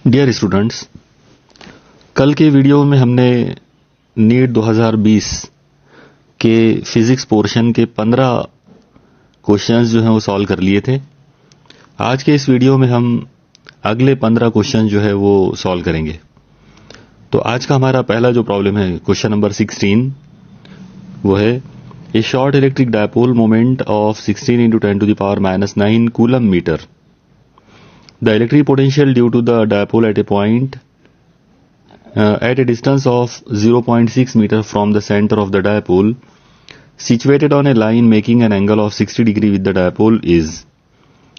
Dear students, कल के video में हमने नीट 2020 के फिजिक्स पोर्शन के 15 क्वेश्चंस जो हैं वो सॉल्व कर लिए थे। आज के इस वीडियो में हम अगले 15 क्वेश्चन जो है वो सॉल्व करेंगे। तो आज का हमारा पहला जो प्रॉब्लम है, क्वेश्चन नंबर 16, वो है a short electric dipole moment of 16 × 10⁻⁹ coulomb metre. The electric potential due to the dipole at a point at a distance of 0.6 meter from the center of the dipole situated on a line making an angle of 60 degree with the dipole is,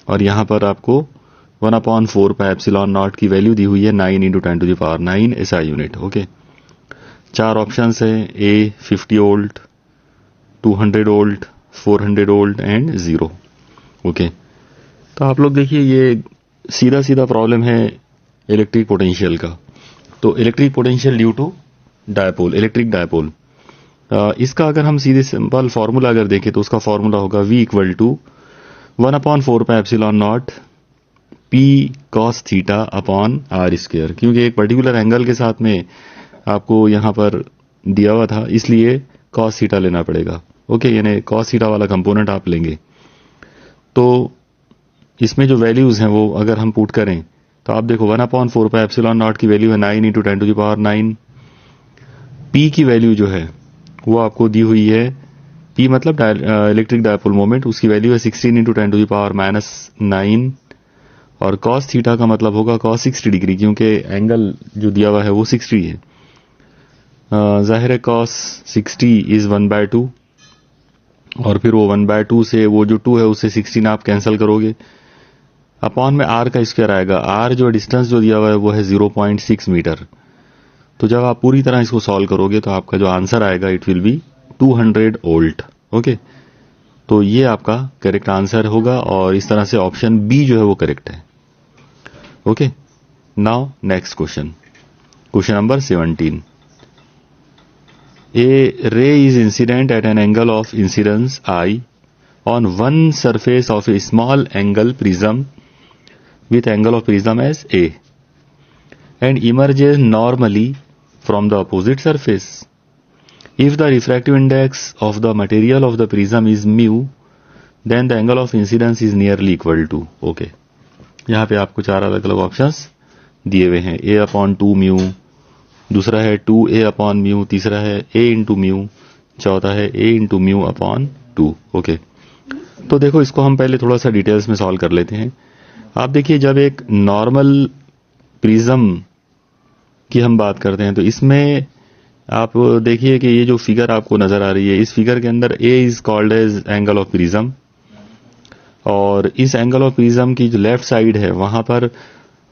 और यहाँ पर आपको 1/4πε0 की value दी हुई है 9 × 10⁹ SI unit. Okay, 4 options है, A 50 volt, 200 volt, 400 volt and 0। Okay, तो आप लोग देखिए, ये सीधा सीधा प्रॉब्लम है इलेक्ट्रिक पोटेंशियल का। तो electric potential due to dipole, electric dipole, इसका अगर हम सीधे सिंपल फॉर्मूला अगर देखें तो उसका फॉर्मूला होगा V = 1/4πε0 P cos θ/r², क्योंकि एक पर्टिकुलर एंगल के साथ में आपको यहां पर दिया हुआ था, इसलिए cos θ लेना पड़ेगा। ओके, यानी cos θ वाला कंपोनेंट आप लेंगे। तो इसमें जो वैल्यूज हैं वो अगर हम पुट करें तो आप देखो 1/4πε0 की वैल्यू है 9 × 10⁹। P की वैल्यू जो है वो आपको दी हुई है, P मतलब इलेक्ट्रिक डायपोल मोमेंट, उसकी वैल्यू है 16 × 10⁻⁹ और cos θ का मतलब होगा cos 60 डिग्री, क्योंकि एंगल जो दिया हुआ है वो 60 है। जाहिर है cos 60 इज 1/2, और फिर वो 1/2 से वो जो 2 है उससे 16 आप कैंसिल करोगे, अपॉन में r का स्क्वायर आएगा। r जो डिस्टेंस जो दिया हुआ है वो है 0.6 मीटर। तो जब आप पूरी तरह इसको सॉल्व करोगे तो आपका जो आंसर आएगा it will B 200 volt. Okay, तो ये आपका करेक्ट आंसर होगा, और इस तरह से ऑप्शन बी जो है वो करेक्ट है। Okay, now next question, question number 17। A ray is incident at an angle of incidence I on one surface of a small angle prism with angle of prism as A and emerges normally from the opposite surface. If the refractive index of the material of the prism is mu, then the angle of incidence is nearly equal to. Okay, यहाँ पे आपको 4 अलग अलग options दिए हुए हैं। A/2 mu, दूसरा है 2A/μ, तीसरा है A × म्यू, चौथा है A × μ/2। ओके, तो देखो इसको हम पहले थोड़ा सा डिटेल्स में सॉल्व कर लेते हैं। आप देखिए, जब एक नॉर्मल प्रिज्म की हम बात करते हैं तो इसमें आप देखिए कि ये जो फिगर आपको नजर आ रही है, इस फिगर के अंदर A is called as angle of prism, और इस एंगल ऑफ प्रिज्म की जो लेफ्ट साइड है वहां पर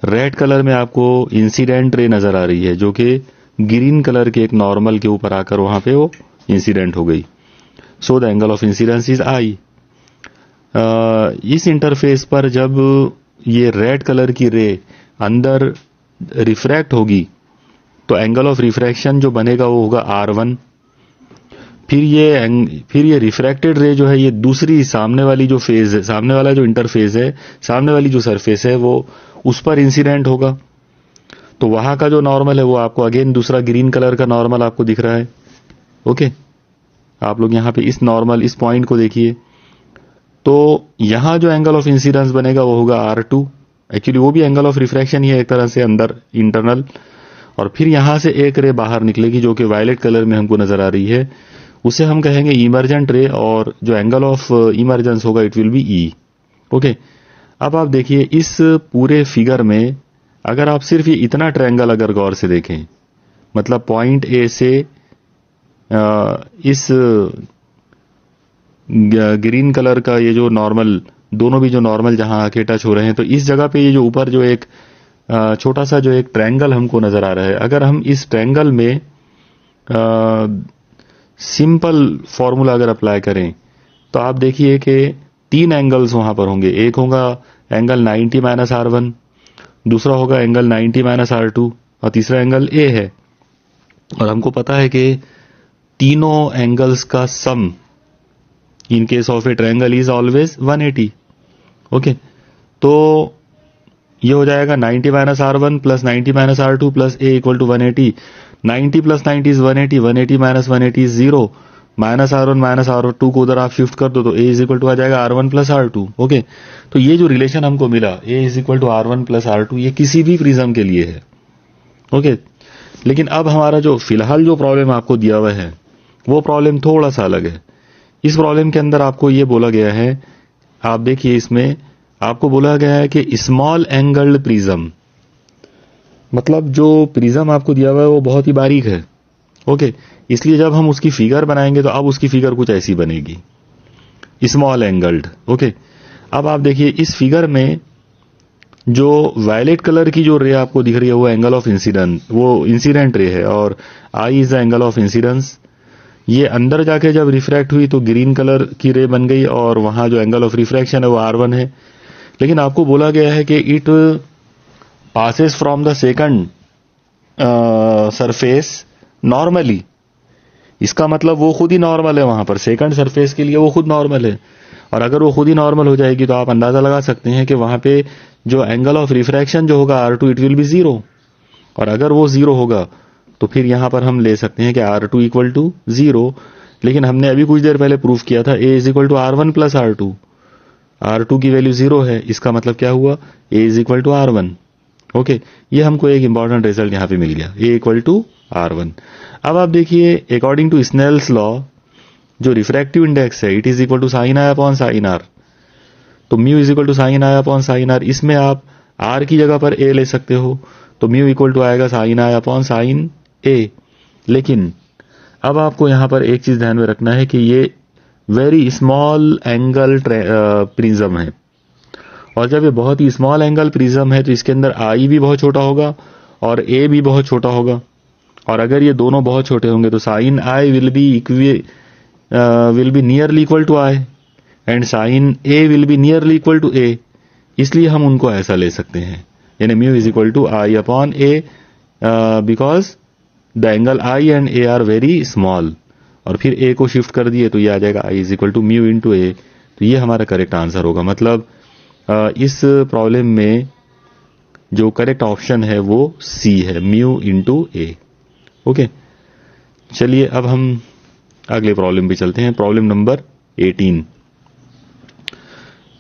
रेड कलर में आपको इंसिडेंट रे नजर आ रही है, जो कि ग्रीन कलर के एक नॉर्मल के ऊपर आकर वहां पे वो इंसिडेंट हो गई। So the angle of incidence is I. इस इंटरफेस पर जब ये रेड कलर की रे अंदर रिफ्रैक्ट होगी तो एंगल ऑफ रिफ्रैक्शन जो बनेगा वो होगा R1। फिर ये रिफ्रैक्टेड रे जो है ये दूसरी सामने वाली जो फेज है, सामने वाला जो इंटरफेस है, सामने वाली जो सरफेस है वो उस पर इंसिडेंट होगा। तो वहां का जो नॉर्मल है वो आपको अगेन दूसरा ग्रीन कलर का नॉर्मल आपको दिख रहा है। ओके, आप लोग यहाँ पे इस नॉर्मल, इस पॉइंट को देखिए, तो यहां जो एंगल ऑफ इंसिडेंस बनेगा वो होगा R2। एक्चुअली वो भी एंगल ऑफ रिफ्रैक्शन ही है एक तरह से अंदर इंटरनल, और फिर यहां से एक रे बाहर निकलेगी जो कि वायलेट कलर में हमको नजर आ रही है, उसे हम कहेंगे इमर्जेंट रे, और जो एंगल ऑफ इमर्जेंस होगा it will B E। Okay, अब आप देखिए इस पूरे फिगर में अगर आप सिर्फ ये इतना ट्रायंगल अगर गौर से देखें, मतलब पॉइंट A से इस ग्रीन कलर का ये जो नॉर्मल, दोनों भी जो नॉर्मल जहां आके टच हो रहे हैं, तो इस जगह पे ये जो ऊपर जो एक छोटा सा जो एक ट्रायंगल हमको नजर आ रहा है, अगर हम इस ट्रायंगल में सिंपल फॉर्मूला अगर अप्लाई करें तो आप देखिए कि 3 एंगल्स वहां पर होंगे। एक होगा एंगल 90 - R1, दूसरा होगा एंगल 90 - R2, और तीसरा एंगल A है। और हमको पता है कि तीनों एंगल्स का sum in case of a triangle is always 180। Okay, तो ये हो जाएगा 90 minus R1 plus 90 minus R2 plus A equal to 180। 90 plus 90 is 180, 180 minus 180 is 0, minus R1 minus R2 को उधर आप शिफ्ट कर दो तो A इज इक्वल टू आ जाएगा R1 प्लस R2। ओके, तो ये जो रिलेशन हमको मिला A is equal to R1 plus R2, ये किसी भी प्रिज्म के लिए है। ओके, लेकिन अब हमारा जो फिलहाल जो प्रॉब्लम आपको दिया हुआ है वो प्रॉब्लम थोड़ा सा अलग है। इस प्रॉब्लम के अंदर आपको ये बोला गया है, आप देखिए इसमें आपको बोला गया है कि स्मॉल एंगल्ड प्रिज्म, मतलब जो प्रिज्म आपको दिया हुआ है वो बहुत ही बारीक है। ओके, इसलिए जब हम उसकी फिगर बनाएंगे तो अब उसकी फिगर कुछ ऐसी बनेगी, स्मॉल एंगल्ड। ओके, अब आप देखिए इस फिगर में जो वायलेट कलर की जो रे आपको दिख रही है वो एंगल ऑफ इंसिडेंट, वो इंसिडेंट रे है, और I is the angle of incidence. ये अंदर जाके जब रिफ्रैक्ट हुई तो ग्रीन कलर की रे बन गई, और वहां जो एंगल ऑफ रिफ्रैक्शन है वो R1 है। लेकिन आपको बोला गया है कि it passes from the second surface normally. इसका मतलब वो खुद ही नॉर्मल है, वहां पर सेकंड सरफेस के लिए वो खुद नॉर्मल है। और अगर वो खुद ही नॉर्मल हो जाएगी तो आप अंदाजा लगा सकते हैं कि वहां पे जो एंगल ऑफ रिफ्रैक्शन जो होगा R2 इट विल बी 0, और अगर वो 0 होगा तो फिर यहां पर हम ले सकते हैं कि R2 इक्वल टू 0। लेकिन हमने अभी कुछ देर पहले प्रूफ किया था A is equal to R1 plus R2, R2 की वैल्यू 0 है, इसका मतलब क्या हुआ A is equal to R1। Okay, ये हमको एक इंपॉर्टेंट रिजल्ट यहां पे मिल गया, A इक्वल टू R1। अब आप देखिए अकॉर्डिंग टू स्नेल्स लॉ जो रिफ्रैक्टिव इंडेक्स है it is equal to sine I upon sine R, तो mu is equal to sine I upon sine R. इसमें आप आर की जगह पर ए ले सकते हो, तो म्यू इक्वल टू आएगा साइन आई अपॉन साइन ए। लेकिन अब आपको यहां पर एक चीज ध्यान में रखना है कि ये वेरी स्मॉल एंगल प्रिज्म है, और जब ये बहुत ही स्मॉल एंगल प्रिज्म है तो इसके अंदर आई भी बहुत छोटा होगा और ए भी बहुत छोटा होगा, और अगर ये दोनों बहुत छोटे होंगे तो sine I will be nearly equal to I and sine A will be nearly equal to A, इसलिए हम उनको ऐसा ले सकते हैं, यानी mu is equal to I upon A, because the angle I and A are very small, और फिर ए को शिफ्ट कर दिए तो ये आ जाएगा I is equal to mu into A. तो ये हमारा करेक्ट आंसर होगा, मतलब इस प्रॉब्लम में जो करेक्ट ऑप्शन है वो सी है, म्यू इंटू ए। ओके, चलिए अब हम अगले प्रॉब्लम पे चलते हैं। Problem number 18।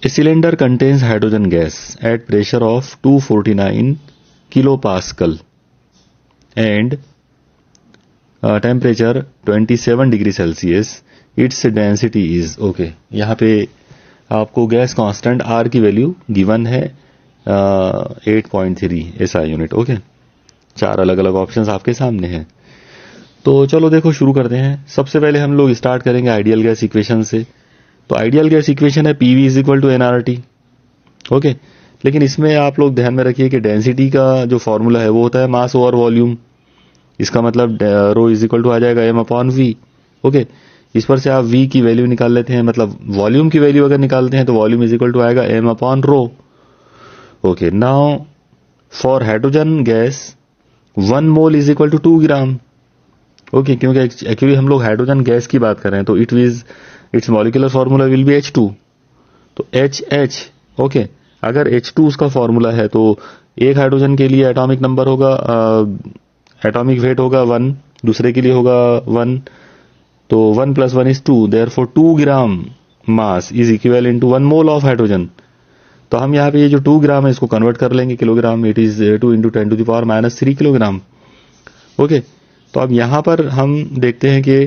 A cylinder contains hydrogen gas at pressure of 249 kilo pascal and temperature 27 degree Celsius, its density is. Okay, यहाँ पे आपको गैस कांस्टेंट आर की वैल्यू गिवन है 8.3 SI यूनिट। ओके, चार अलग अलग ऑप्शंस आपके सामने हैं। तो चलो देखो शुरू करते हैं। सबसे पहले हम लोग स्टार्ट करेंगे आइडियल गैस इक्वेशन से। तो आइडियल गैस इक्वेशन है PV is equal to nRT। Okay, लेकिन इसमें आप लोग ध्यान में रखिए कि डेंसिटी का जो फॉर्मूला है वो होता है मास ओवर वॉल्यूम। इसका मतलब रो इज इक्वल टू आ जाएगा m अपॉन v। ओके, इस पर से आप v की वैल्यू निकाल लेते हैं, मतलब वॉल्यूम की वैल्यू अगर निकालते हैं तो वॉल्यूम इज इक्वल टू आएगा m upon rho. Okay, now for hydrogen gas 1 mole is equal to 2 gram. Okay, क्योंकि एक्चुअली हम लोग हाइड्रोजन गैस की बात कर रहे हैं तो it's molecular formula will be H2, तो HH। ओके, अगर H2 उसका फॉर्मूला है तो एक हाइड्रोजन के लिए एटॉमिक नंबर होगा, एटॉमिक वेट होगा 1, दूसरे के लिए होगा 1, तो 1 + 1 is 2, therefore 2 gram mass is equivalent to 1 mole of hydrogen. तो हम यहाँ पे ये जो 2 ग्राम है इसको कन्वर्ट कर लेंगे kilogram, it is 2 × 10⁻³ kilogram. Okay, तो अब यहां पर हम देखते हैं कि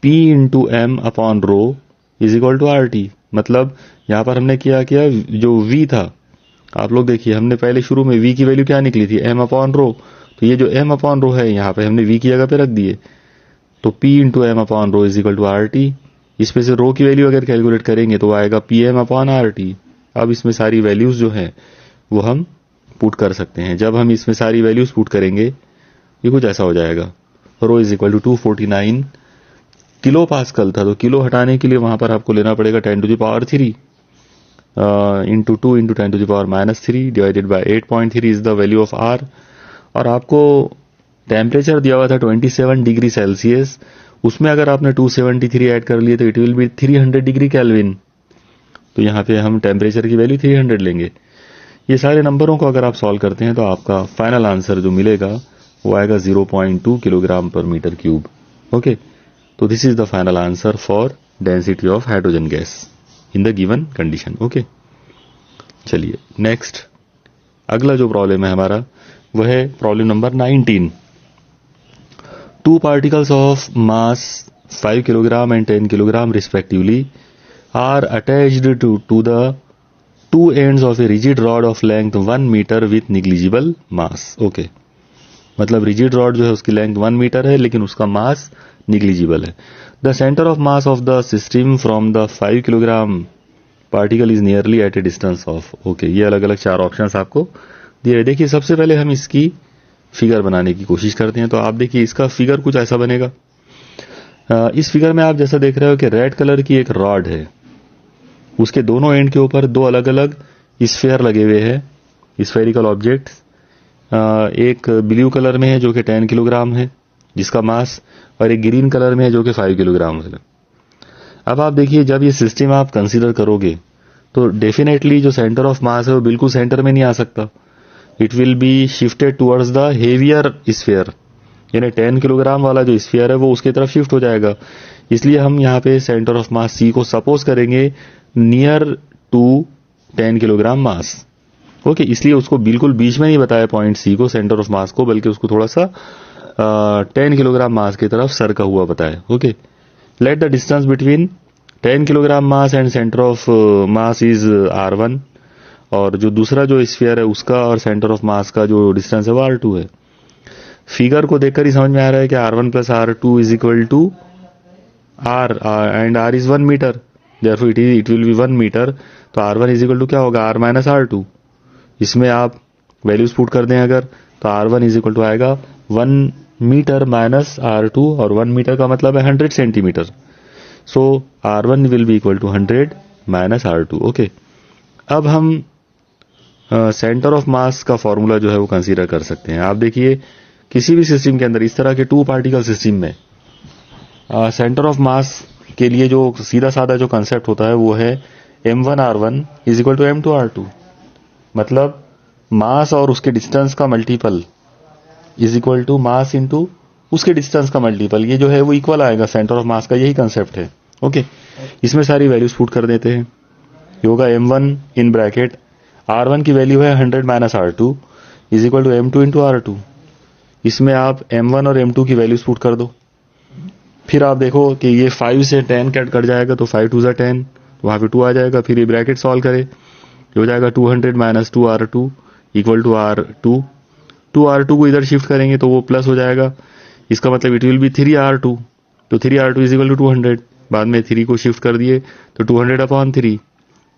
P × M upon rho is equal to RT, मतलब यहां पर हमने क्या किया, जो V था, आप लोग देखिए हमने पहले शुरू में V की वैल्यू क्या निकली थी, M अपॉन रो, तो ये जो M अपॉन रो है यहां पे हमने V की जगह पे रख दिए, तो P × M upon rho is equal to RT। इसमें से रो की वैल्यू अगर कैलकुलेट करेंगे तो आएगा PM अपॉन RT। अब इसमें सारी वैल्यूज जो हैं वो हम पुट कर सकते हैं। जब हम इसमें सारी वैल्यूज पुट करेंगे ये कुछ ऐसा हो जाएगा, rho is equal to 249 kilo pascal था, तो किलो हटाने के लिए वहां पर आपको लेना पड़ेगा 10⁻³ into 2 × 10⁻³ divided by 8.3 is the value of R। और आपको टेम्परेचर दिया हुआ था 27 डिग्री सेल्सियस, उसमें अगर आपने 273 ऐड कर लिए तो it will B 300 degree kelvin. तो यहाँ पे हम टेम्परेचर की वैल्यू 300 लेंगे। ये सारे नंबरों को अगर आप सॉल्व करते हैं तो आपका फाइनल आंसर जो मिलेगा वो आएगा 0.2 किलोग्राम पर मीटर क्यूब। ओके, तो this is the final answer for density of hydrogen gas in the given condition. Okay, चलिए नेक्स्ट अगला जो प्रॉब्लम है हमारा वह है problem number 19। Two particles of mass 5 kilogram and 10 kilogram respectively are attached to the two ends of a rigid rod of length 1 metre with negligible mass. Okay, मतलब rigid rod जो है उसकी लेंथ 1 मीटर है लेकिन उसका mass negligible है। The centre of mass of the system from the 5 kilogram particle is nearly at a distance of. Okay, ये अलग अलग 4 ऑप्शंस आपको दिए। देखिए सबसे पहले हम इसकी फिगर बनाने की कोशिश करते हैं। तो आप देखिए इसका फिगर कुछ ऐसा बनेगा। इस फिगर में आप जैसा देख रहे हो कि रेड कलर की एक रॉड है, उसके दोनों एंड के ऊपर 2 अलग अलग स्फीयर लगे हुए हैं, स्फेरिकल ऑब्जेक्ट। एक ब्लू कलर में है जो कि 10 किलोग्राम है जिसका मास, और एक ग्रीन कलर में है जो कि 5 किलोग्राम है। अब आप देखिए जब ये सिस्टम आप कंसीडर करोगे तो डेफिनेटली जो सेंटर ऑफ मास है वो बिल्कुल सेंटर में नहीं आ सकता। It will be shifted towards the heavier sphere, यानी 10 किलोग्राम वाला जो स्फीयर है वो उसकी तरफ शिफ्ट हो जाएगा। इसलिए हम यहाँ पे सेंटर ऑफ मास सी को सपोज करेंगे near to 10 kilogram mass. Okay, इसलिए उसको बिल्कुल बीच में नहीं बताया पॉइंट सी को, सेंटर ऑफ मास को, बल्कि उसको थोड़ा सा 10 किलोग्राम मास की तरफ सरका हुआ बताया। Okay, let the distance between 10 kilogram mass and centre of mass is r1, और जो दूसरा जो स्फीयर है उसका और सेंटर ऑफ मास का जो डिस्टेंस है वो r2 है। फिगर को देखकर ही समझ में आ रहा है कि r1 plus r2 is equal to r and r is 1 metre, therefore it will be 1 metre. तो r1 इज इक्वल टू क्या होगा, r माइनस r2। इसमें आप वैल्यूज पुट कर दें अगर, तो r1 इज इक्वल टू आएगा 1 मीटर माइनस r2, और 1 मीटर का मतलब है 100 centimetre. So r1 will be equal to 100 minus r2। Okay, अब हम सेंटर ऑफ मास का फॉर्मूला जो है वो कंसीडर कर सकते हैं। आप देखिए किसी भी सिस्टम के अंदर इस तरह के 2 पार्टिकल सिस्टम में सेंटर ऑफ मास के लिए जो सीधा साधा जो कंसेप्ट होता है वो है m1r1 is equal to m2r2, मतलब मास और उसके डिस्टेंस का multiple is equal to mass into उसके डिस्टेंस का मल्टीपल। ये जो है वो इक्वल आएगा सेंटर ऑफ मास का, यही कंसेप्ट है। ओके, इसमें सारी वैल्यूज पुट कर देते हैं। ये होगा m1 इन ब्रैकेट, r1 की वैल्यू है 100 minus r2 is equal to m2 into r2। इसमें आप m1 और m2 की वैल्यूज पुट कर दो। फिर आप देखो कि ये 5 से 10 कट जाएगा, तो 5 2 10, वहां पे 2 आ जाएगा। फिर ये ब्रैकेट सॉल्व करे, ये हो जाएगा 200 minus 2r2 equal to r2। 2r2 को इधर शिफ्ट करेंगे तो वो प्लस हो जाएगा, इसका मतलब इट विल बी 3r2। तो 3r2 इज इक्वल टू 200, बाद में 3 को शिफ्ट कर दिए तो 200 अपॉन 3,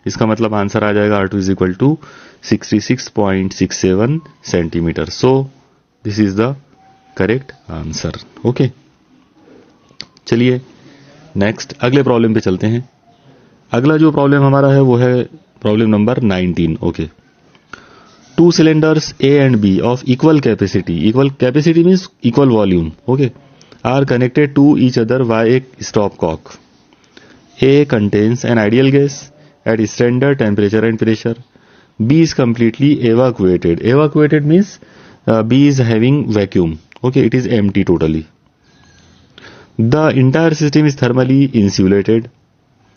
इसका मतलब आंसर आ जाएगा r2 is equal to 66.67 centimetre. So this is the correct answer. Okay, चलिए नेक्स्ट अगले प्रॉब्लम पे चलते हैं। अगला जो प्रॉब्लम हमारा है वो है problem number 19। Okay, 2 cylinders A and B of equal capacity means equal volume, okay, are connected to each other by a stopcock. A contains an ideal gas at standard temperature and pressure. B is completely evacuated. Evacuated means B is having vacuum. Okay, it is empty totally. The entire system is thermally insulated.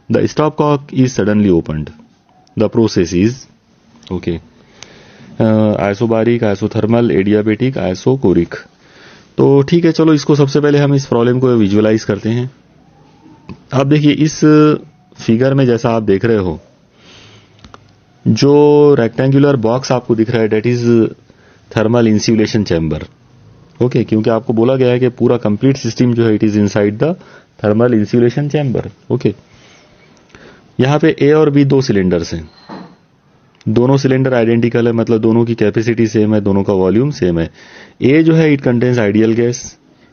The stopcock is suddenly opened. The process is okay. Isobaric, isothermal, adiabatic, isochoric. तो ठीक है, चलो इसको सबसे पहले हम इस problem को विजुअलाइज करते हैं। आप देखिए इस फिगर में जैसा आप देख रहे हो, जो रेक्टेंगुलर बॉक्स आपको दिख रहा है that is thermal insulation chamber. Okay, क्योंकि आपको बोला गया है कि पूरा कंप्लीट सिस्टम जो है it is inside the thermal insulation chamber. Okay, यहां पे ए और बी 2 सिलेंडर्स हैं, दोनों सिलेंडर आइडेंटिकल है, मतलब दोनों की कैपेसिटी सेम है, दोनों का वॉल्यूम सेम है। ए जो है it contains ideal gas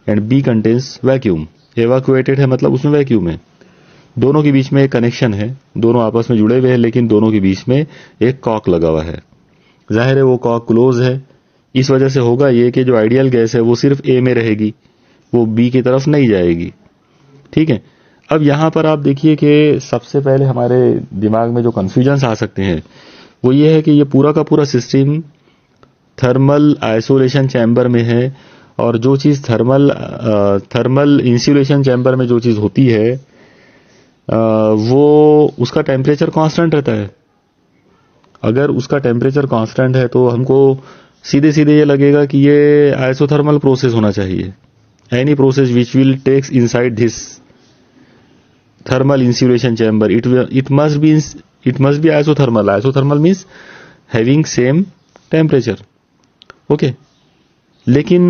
and B contains vacuum. Evacuated है मतलब उसमें वैक्यूम है। दोनों के बीच में एक कनेक्शन है, दोनों आपस में जुड़े हुए हैं, लेकिन दोनों के बीच में एक कॉक लगा हुआ है। जाहिर है वो कॉक क्लोज है, इस वजह से होगा ये कि जो आइडियल गैस है वो सिर्फ ए में रहेगी, वो बी की तरफ नहीं जाएगी। ठीक है, अब यहां पर आप देखिए कि सबसे पहले हमारे दिमाग में जो कंफ्यूजन आ सकते हैं वो ये है कि ये पूरा का पूरा सिस्टम थर्मल आइसोलेशन चैम्बर में है, और जो चीज थर्मल इंसुलेशन चैम्बर में जो चीज होती है वो उसका टेम्परेचर कांस्टेंट रहता है। अगर उसका टेम्परेचर कांस्टेंट है तो हमको सीधे सीधे ये लगेगा कि ये आइसोथर्मल प्रोसेस होना चाहिए। Any process which will takes inside this thermal insulation chamber it must be isothermal. Isothermal means having same temperature. Okay, लेकिन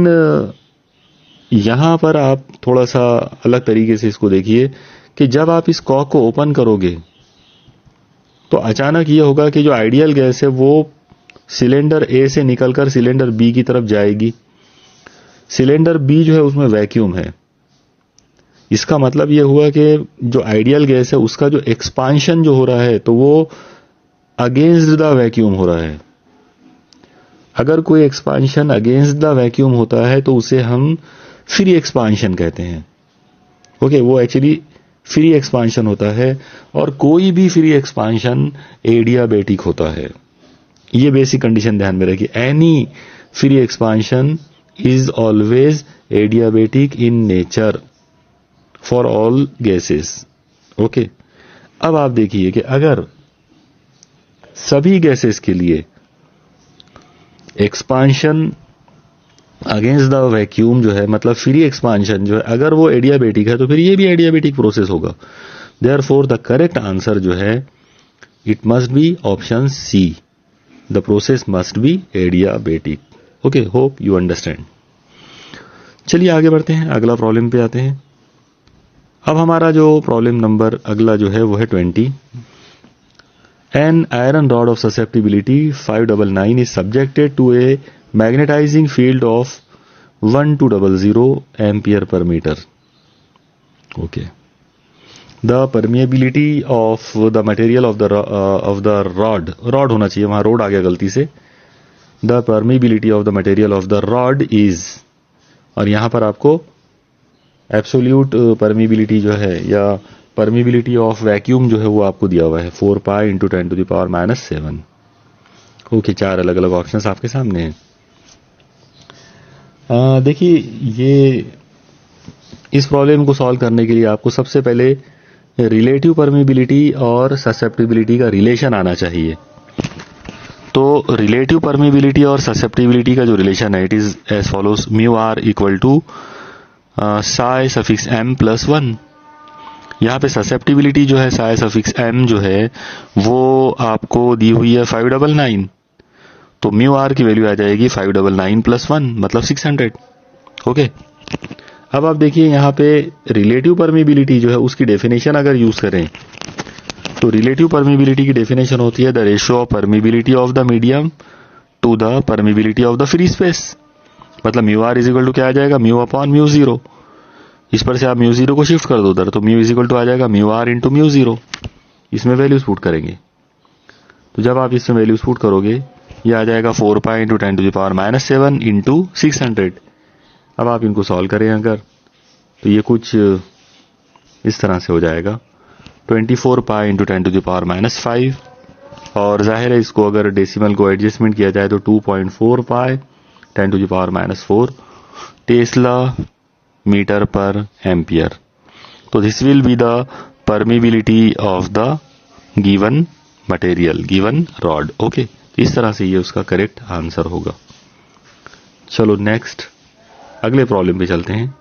यहां पर आप थोड़ा सा अलग तरीके से इसको देखिए कि जब आप इस कॉक को ओपन करोगे तो अचानक ये होगा कि जो आइडियल गैस है वो सिलेंडर ए से निकलकर सिलेंडर बी की तरफ जाएगी। सिलेंडर बी जो है उसमें वैक्यूम है। इसका मतलब ये हुआ कि जो आइडियल गैस है उसका जो एक्सपांशन जो हो रहा है तो वो अगेंस्ट द वैक्यूम हो रहा है। अगर कोई एक्सपांशन अगेंस्ट द वैक्यूम होता है तो उसे हम फ्री एक्सपांशन कहते हैं। ओके, वो एक्चुअली फ्री एक्सपांशन होता है, और कोई भी फ्री एक्सपांशन एडियाबेटिक होता है। ये बेसिक कंडीशन ध्यान में रखिए। Any free expansion is always adiabatic in nature for all gases. Okay, अब आप देखिए कि अगर सभी गैसेस के लिए एक्सपांशन अगेंस्ट द वैक्यूम जो है, मतलब फ्री एक्सपांशन जो है, अगर वो एडियाबेटिक है तो फिर ये भी एडियाबेटिक प्रोसेस होगा। देयरफॉर द करेक्ट आंसर जो है it must be option C, the process must be adiabatic. Okay, hope you understand. चलिए आगे बढ़ते हैं, अगला प्रॉब्लम पे आते हैं। अब हमारा जो प्रॉब्लम नंबर अगला जो है वो है 20। An iron rod of susceptibility 599 is subjected to a magnetising field of 1200 ampere per metre. Okay, the permeability of the material of the rod होना चाहिए, वहां रोड आ गया गलती से। The permeability of the material of the rod is, और यहां पर आपको एब्सोल्यूट परमिबिलिटी जो है या परमिबिलिटी ऑफ वैक्यूम जो है वो आपको दिया हुआ है 4 pi into 10 to the power -7। Okay, 4 अलग अलग ऑप्शंस आपके सामने हैं। देखिए, ये इस प्रॉब्लम को सॉल्व करने के लिए आपको सबसे पहले रिलेटिव परमिबिलिटी और ससेप्टिबिलिटी का रिलेशन आना चाहिए। तो रिलेटिव परमिबिलिटी और ससेप्टिबिलिटी का जो रिलेशन है it is as follows, mu r equal to psi suffix m plus 1। यहाँ पे ससेप्टिबिलिटी जो है साई सफिक्स m जो है वो आपको दी हुई है 599, तो म्यू आर की वैल्यू आ जाएगी 599 प्लस 1 मतलब 600। ओके, अब आप देखिए यहाँ पे रिलेटिव परमिबिलिटी जो है उसकी डेफिनेशन अगर यूज करें तो रिलेटिव परमिबिलिटी की डेफिनेशन होती है the ratio of permeability of the medium to the permeability of the free space. मतलब mu R is equal to क्या आ जाएगा, म्यू अपॉन म्यू जीरो। इस पर से आप म्यू जीरो को शिफ्ट कर दो उधर, तो म्यू इज इक्वल टू आ जाएगा mu r into mu zero. इसमें वैल्यूज पुट करेंगे, तो जब आप इसमें वैल्यूज पुट करोगे ये आ जाएगा 4 pi into 10 to the power -7 into 600। अब आप इनको सॉल्व करें अगर, तो ये कुछ इस तरह से हो जाएगा 24 pi into 10 to the power -5, और जाहिर है इसको अगर डेसिमल को एडजस्टमेंट किया जाए तो 2.4 pi 10 to the power -4 tesla metre पर एम्पियर। तो this will be the permeability of the given material, given rod. Okay, इस तरह से ये उसका करेक्ट आंसर होगा। चलो नेक्स्ट अगले प्रॉब्लम पे चलते हैं।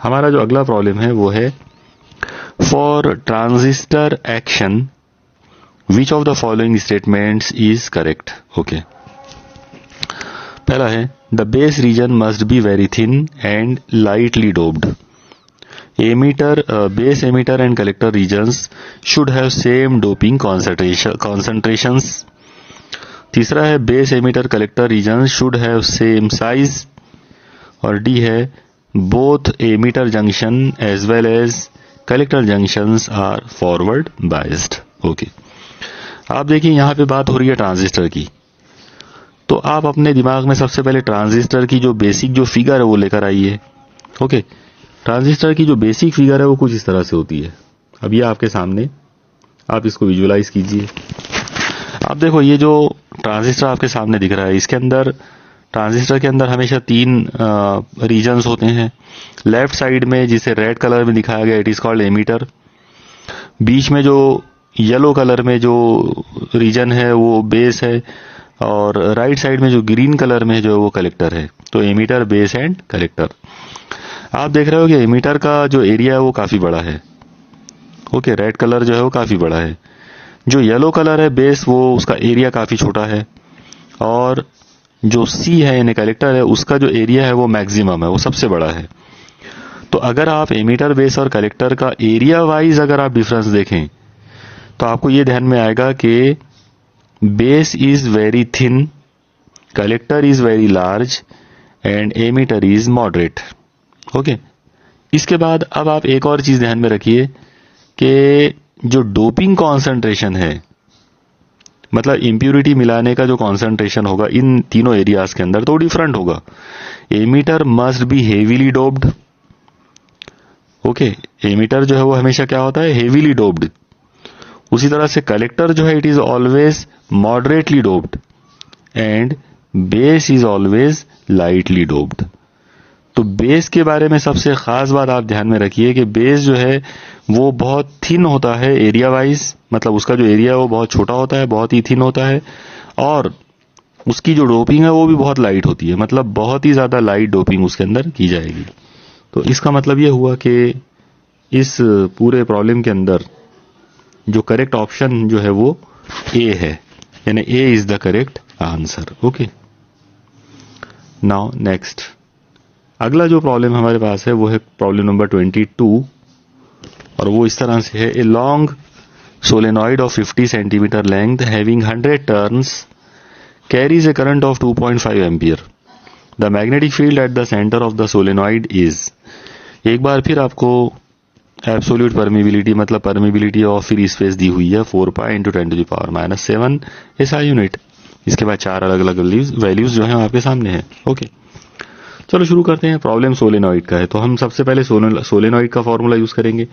हमारा जो अगला प्रॉब्लम है वो है for transistor action which of the following statements is correct. Okay, पहला है the base region must be very thin and lightly doped. Emitter, base emitter and collector regions should have same doping concentrations. तीसरा है base emitter collector regions should have same size. और D है both emitter junction as well as collector junctions are forward biased. Okay, आप देखिए यहां पे बात हो रही है ट्रांजिस्टर की, तो आप अपने दिमाग में सबसे पहले ट्रांजिस्टर की जो बेसिक जो फिगर है वो लेकर आइए। ओके, ट्रांजिस्टर की जो बेसिक फिगर है वो कुछ इस तरह से होती है। अब ये आपके सामने, आप इसको विजुअलाइज कीजिए। आप देखो ये जो ट्रांजिस्टर आपके सामने दिख रहा है, इसके अंदर ट्रांजिस्टर के अंदर हमेशा 3 रीजन्स होते हैं। लेफ्ट साइड में जिसे रेड कलर में दिखाया गया, इट इज कॉल्ड एमीटर। बीच में जो येलो कलर में जो रीजन है वो बेस है, और राइट साइड में जो ग्रीन कलर में जो है वो कलेक्टर है। तो एमीटर, बेस एंड कलेक्टर। आप देख रहे हो कि एमीटर का जो एरिया है वो काफी बड़ा है। ओके, रेड कलर जो है वो काफी बड़ा है। जो येलो कलर है बेस, वो उसका एरिया काफी छोटा है, और जो सी है यानी कलेक्टर है, उसका जो एरिया है वो मैक्सिमम है, वो सबसे बड़ा है। तो अगर आप एमीटर, बेस और कलेक्टर का एरिया वाइज अगर आप डिफरेंस देखें तो आपको ये ध्यान में आएगा कि base is very thin, collector is very large and emitter is moderate. Okay, इसके बाद अब आप एक और चीज ध्यान में रखिए कि जो डोपिंग कॉन्सेंट्रेशन है, मतलब इंप्यूरिटी मिलाने का जो कॉन्सेंट्रेशन होगा इन तीनों एरियाज के अंदर, तो डिफरेंट होगा। Emitter must be heavily doped. Okay, emitter जो है वो हमेशा क्या होता है, हेवीली डोप्ड। उसी तरह से कलेक्टर जो है, it is always moderately doped, and base is always lightly doped. तो बेस के बारे में सबसे खास बात आप ध्यान में रखिए कि बेस जो है वो बहुत थिन होता है एरिया वाइज, मतलब उसका जो एरिया है वो बहुत छोटा होता है, बहुत ही थिन होता है, और उसकी जो डोपिंग है वो भी बहुत लाइट होती है, मतलब बहुत ही ज्यादा लाइट डोपिंग उसके अंदर की जाएगी। तो इसका मतलब ये हुआ कि इस पूरे प्रॉब्लम के अंदर जो करेक्ट ऑप्शन जो है वो ए है, यानी A is the correct answer. Okay, now next, अगला जो प्रॉब्लम हमारे पास है वो है प्रॉब्लम नंबर 22, और वो इस तरह से है। A long solenoid of 50 centimetre length having 100 turns carries A current of 2.5 ampere. The magnetic field at the centre of the solenoid is. एक बार फिर आपको एब्सोल्यूट परमिबिलिटी, मतलब परमिबिलिटी ऑफ फ्री स्पेस दी हुई है 4 पाई इंटू 10⁻⁷ SI यूनिट। इसके बाद 4 अलग अलग वैल्यूज जो है आपके सामने है। ओके, चलो शुरू करते हैं। प्रॉब्लम सोलेनॉइड का है, तो हम सबसे पहले सोलेनॉइड का फॉर्मूला यूज करेंगे।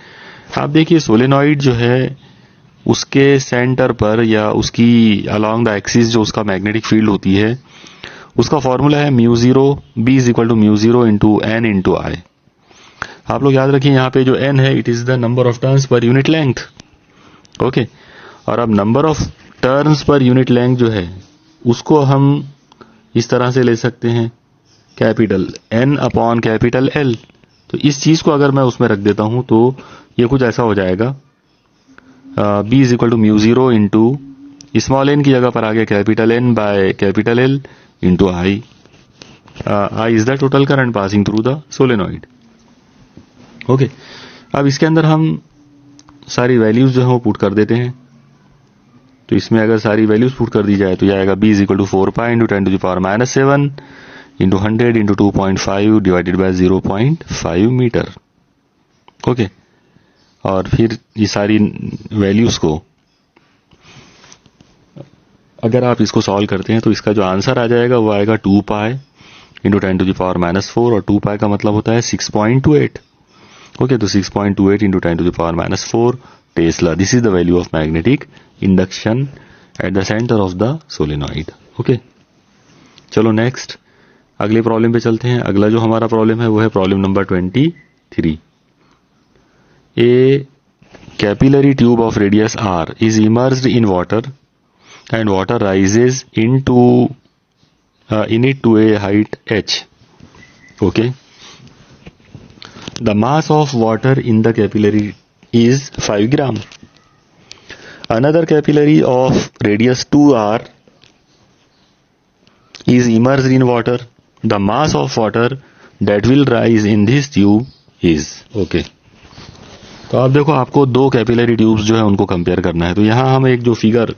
आप देखिए सोलेनॉइड जो है उसके सेंटर पर या उसकी अलोंग द एक्सिस जो उसका मैग्नेटिक फील्ड होती है, उसका फॉर्मूला है μ0 B is equal to μ0 into N into I। आप लोग याद रखिए यहाँ पे जो N है, it is the number of turns per unit length. Okay, और अब number of turns per unit length जो है उसको हम इस तरह से ले सकते हैं, capital N upon capital L। तो इस चीज को अगर मैं उसमें रख देता हूं तो ये कुछ ऐसा हो जाएगा, B is equal to μ0 into small n की जगह पर आ गया capital N by capital L into I। I is the total current passing through the solenoid. Okay, अब इसके अंदर हम सारी वैल्यूज जो है वो पुट कर देते हैं। तो इसमें अगर सारी वैल्यूज पुट कर दी जाए तो यह आएगा B is equal to 4 pi into 10⁻⁷ into 100 into 2.5 divided by 0.5 metre. Okay, और फिर ये सारी वैल्यूज को अगर आप इसको सॉल्व करते हैं तो इसका जो आंसर आ जाएगा वो आएगा 2 पाई इंटू 10⁻⁴, और 2 पाई का मतलब होता है 6.28। ओके, तो 6.28 into 10⁻⁴ Tesla. This is the value of magnetic induction at the centre of the solenoid. Okay, चलो नेक्स्ट अगले प्रॉब्लम पे चलते हैं। अगला जो हमारा प्रॉब्लम है वो है problem number 23। A capillary tube of radius R is immersed in water and water rises in it to a height h. Okay, the mass of water in the capillary is 5 gram. Another capillary of radius 2r is immersed in water. The mass of water that will rise in this tube is. Okay, तो आप देखो आपको दो capillary tubes जो है उनको compare करना है। तो यहां हम एक जो फिगर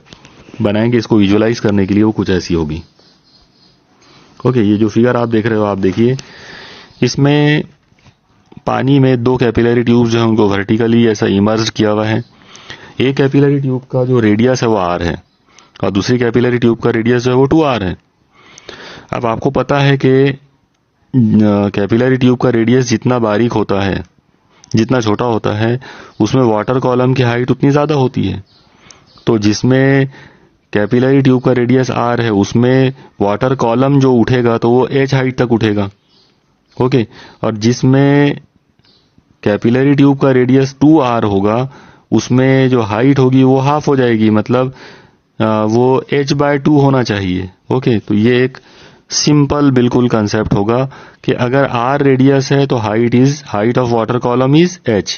बनाएंगे इसको विजुअलाइज करने के लिए वो कुछ ऐसी होगी। ओके, ये जो फिगर आप देख रहे हो, आप देखिए इसमें पानी में दो कैपिलरी ट्यूब जो है उनको वर्टिकली ऐसा इमर्ज किया हुआ है। एक कैपिलरी ट्यूब का जो रेडियस है वो R है, और दूसरी कैपिलरी ट्यूब का रेडियस जो है वो 2r है। अब आपको पता है कि कैपिलरी ट्यूब का रेडियस जितना बारीक होता है, जितना छोटा होता है, उसमें वाटर कॉलम की हाइट उतनी ज्यादा होती है। तो जिसमें कैपिलरी ट्यूब का रेडियस r है, उसमें वाटर कॉलम जो उठेगा तो वो h हाइट तक उठेगा। ओके, और जिसमें कैपिलरी ट्यूब का रेडियस 2r होगा उसमें जो हाइट होगी वो हाफ हो जाएगी, मतलब वो h/2 होना चाहिए। ओके, तो ये एक सिंपल बिल्कुल कंसेप्ट होगा कि अगर r रेडियस है तो height of water column is h,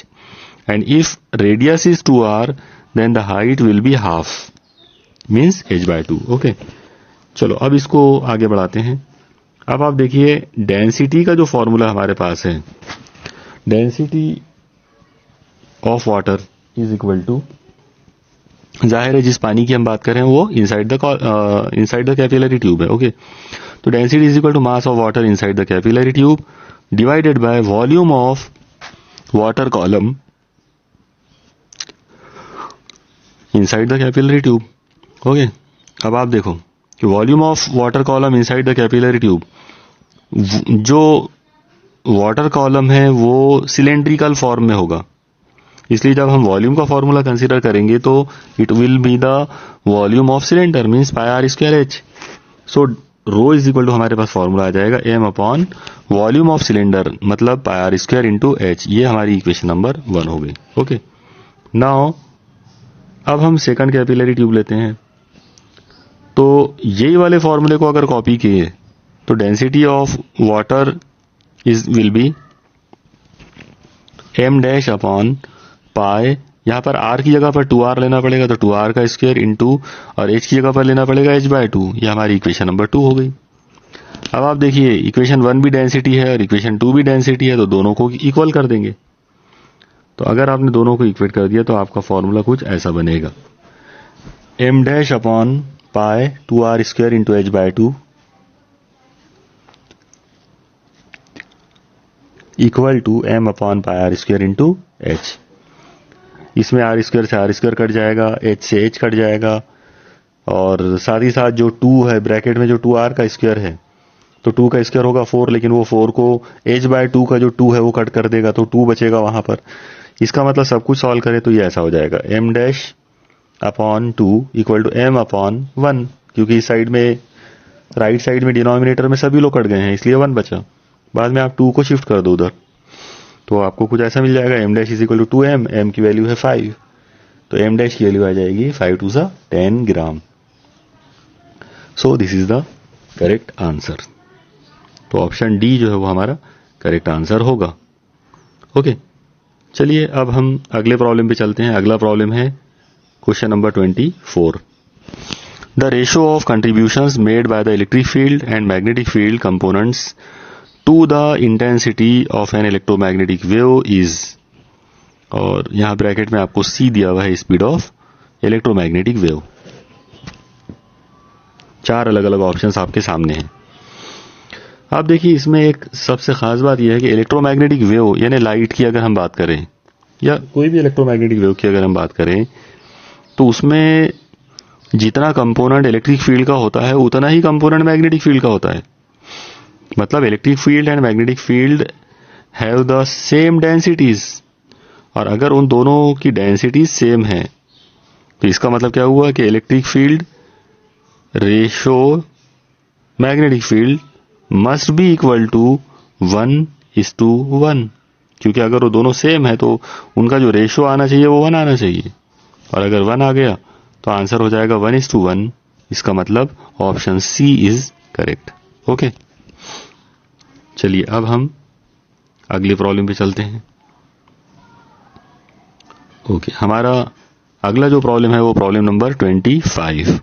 and if radius is 2r then the height will be half, means h/2। Okay, चलो अब इसको आगे बढ़ाते हैं। अब आप देखिए डेंसिटी का जो फॉर्मूला हमारे पास है, density of water is equal to, जाहिर है जिस पानी की हम बात कर रहे हैं वो इनसाइड द कैपिलरी ट्यूब है। ओके, तो density is equal to mass of water inside the capillary tube divided by volume of water column inside the capillary tube. Okay, अब आप देखो कि volume of water column inside the capillary tube, जो water column है वो cylindrical form में होगा, इसलिए जब हम वॉल्यूम का फॉर्मूला कंसीडर करेंगे तो it will be the volume of cylinder, means πr²h। So rho is equal to हमारे पास फॉर्मूला आ जाएगा m upon volume of cylinder, मतलब πr² इंटू h। ये हमारी इक्वेशन नंबर 1 हो गई। ओके, नाउ अब हम सेकंड कैपिलरी ट्यूब लेते हैं, तो यही वाले फॉर्मूले को अगर कॉपी किए तो density of water will be m dash upon पाई, यहां पर r की जगह पर 2r लेना पड़ेगा तो 2r का स्क्वायर इंटू, और h की जगह पर लेना पड़ेगा h/2। ये हमारी इक्वेशन नंबर 2 हो गई। अब आप देखिए इक्वेशन 1 भी डेंसिटी है और इक्वेशन 2 भी डेंसिटी है, तो दोनों को इक्वल कर देंगे। तो अगर आपने दोनों को इक्वेट कर दिया तो आपका फॉर्मूला कुछ ऐसा बनेगा, m dash upon pi 2r² into h/2 equal to m upon πr² into h। इसमें r² से r² कट जाएगा, h से h कट जाएगा, और साथ ही साथ जो 2 है ब्रैकेट में, जो 2r का स्क्वायर है, तो 2 का स्क्वायर होगा 4, लेकिन वो 4 को h/2 का जो 2 है वो कट कर देगा, तो 2 बचेगा वहां पर। इसका मतलब सब कुछ सॉल्व करें तो ये ऐसा हो जाएगा m dash upon 2 equal to m upon 1, क्योंकि इस साइड में राइट साइड में डिनोमिनेटर में सभी लोग कट गए हैं इसलिए 1 बचा। बाद में आप 2 को शिफ्ट कर दो उधर तो आपको कुछ ऐसा मिल जाएगा, m dash is equal to 2m, m की वैल्यू है 5, तो m डैश की वैल्यू आ जाएगी 5 to 10 gram. So this is the correct answer. तो ऑप्शन डी जो है वो हमारा करेक्ट आंसर होगा। ओके, चलिए अब हम अगले प्रॉब्लम पे चलते हैं। अगला प्रॉब्लम है question number 24। The ratio of contributions made by the electric field and magnetic field components to the intensity of an electromagnetic wave is, और यहां ब्रैकेट में आपको C दिया हुआ है, स्पीड ऑफ इलेक्ट्रोमैग्नेटिक वेव। 4 अलग अलग ऑप्शंस आपके सामने हैं। आप देखिए इसमें एक सबसे खास बात यह है कि इलेक्ट्रोमैग्नेटिक वेव यानी लाइट की अगर हम बात करें या कोई भी इलेक्ट्रोमैग्नेटिक वेव की अगर हम बात करें तो उसमें जितना कंपोनेंट इलेक्ट्रिक फील्ड का होता है उतना ही कंपोनेंट मैग्नेटिक फील्ड का होता है। मतलब electric field and magnetic field have the same densities, और अगर उन दोनों की डेंसिटीज सेम है तो इसका मतलब क्या हुआ कि electric field ratio magnetic field must be equal to 1:1, क्योंकि अगर वो दोनों सेम है तो उनका जो रेशो आना चाहिए वो 1 आना चाहिए, और अगर 1 आ गया तो आंसर हो जाएगा 1:1। इसका मतलब option C is correct. Okay, चलिए अब हम अगली प्रॉब्लम पे चलते हैं। ओके, हमारा अगला जो प्रॉब्लम है वो प्रॉब्लम नंबर 25।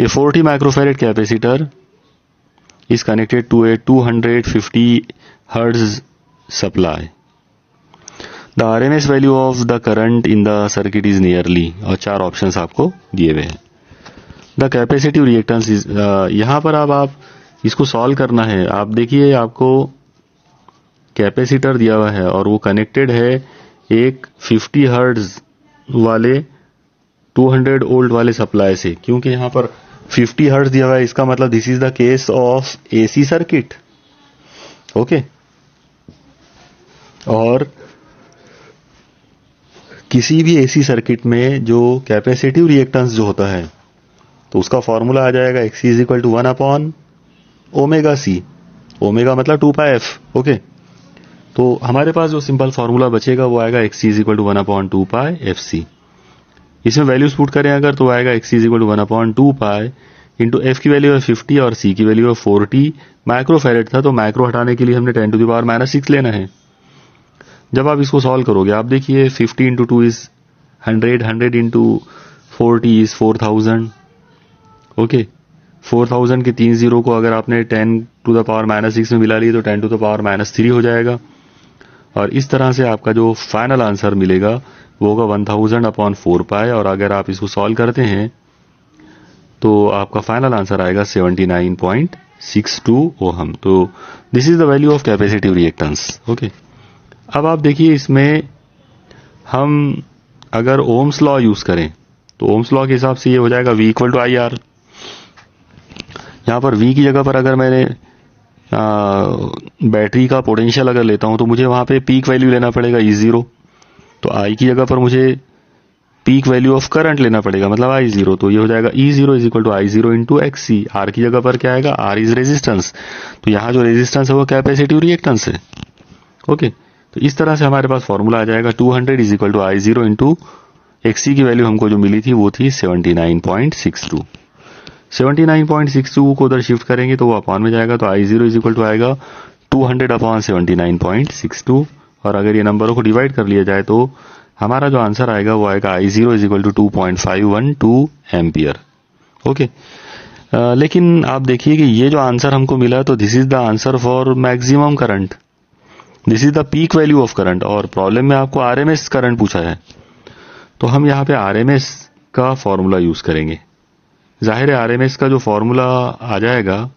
ये 40 microfarad capacitor is connected to a 250 Hz supply. The RMS value of the current in the circuit is nearly, और 4 ऑप्शंस आपको दिए हुए हैं। The capacitive reactance is, यहाँ पर अब आप इसको सॉल्व करना है। आप देखिए आपको कैपेसिटर दिया हुआ है और वो कनेक्टेड है एक 50 हर्ट्ज वाले 200 वोल्ट वाले सप्लाई से, क्योंकि यहाँ पर 50 हर्ट्ज दिया हुआ है, इसका मतलब this is the case of AC circuit. Okay, और किसी भी एसी सर्किट में जो कैपेसिटिव रिएक्टेंस जो होता है तो उसका फॉर्मूला आ जाएगा X is equal to 1 upon omega C, omega मतलब 2πf। ओके, तो हमारे पास जो सिंपल फॉर्मूला बचेगा वो आएगा X is equal to 1 upon 2πfc। इसमें वैल्यूज पुट करें अगर तो आएगा X is equal to 1 upon 2π into F की वैल्यू है 50 और सी की वैल्यू है 40 माइक्रोफेरेड था, तो माइक्रो हटाने के लिए हमने 10 टू द पावर -6 लेना है। जब आप इसको सॉल्व करोगे आप देखिए 50 into 2 is 100, 100 into 40 is 4000। Okay, 4000 के 3 जीरो को अगर आपने 10 टू द पावर -6 में मिला लिए तो 10 टू द पावर -3 हो जाएगा। और इस तरह से आपका जो फाइनल आंसर मिलेगा वो होगा 1000 अपॉन 4π, और अगर आप इसको सॉल्व करते हैं तो आपका फाइनल आंसर आएगा 79.62 ओहम। तो this is the value of capacitive reactance. Okay, अब आप देखिए इसमें हम अगर ओम्स लॉ यूज करें तो ओम्स लॉ के हिसाब से ये हो जाएगा V equal to I R. यहां पर V की जगह पर अगर मैंने बैटरी का पोटेंशियल अगर लेता हूं तो मुझे वहां पे पीक वैल्यू लेना पड़ेगा E0, तो I की जगह पर मुझे पीक वैल्यू ऑफ करंट लेना पड़ेगा मतलब I0, तो ये हो जाएगा E0 is equal to I0 into XC। R की जगह पर क्या आएगा, R इज रेजिस्टेंस, तो यहाँ जो रेजिस्टेंस है वो कैपेसिटिव रिएक्टेंस है। ओके, तो इस तरह से हमारे पास फॉर्मूला आ जाएगा 200 is equal to I0 into XC की वैल्यू हमको जो मिली थी वो थी 79.62। 79.62 को उधर शिफ्ट करेंगे तो वो अपॉन में जाएगा, तो I0 इज इक्वल टू आएगा 200 अपॉन 79.62, और अगर ये नंबरों को डिवाइड कर लिया जाए तो हमारा जो आंसर आएगा वो आएगा I0 is equal to 2.512 ampere. Okay, लेकिन आप देखिए कि ये जो आंसर हमको मिला तो this is the answer for maximum current, this is the peak value of current, और प्रॉब्लम में आपको RMS करंट पूछा है, तो हम यहाँ पे RMS का फॉर्मूला यूज करेंगे। जाहिर है RMS का जो फॉर्मूला आ जाएगा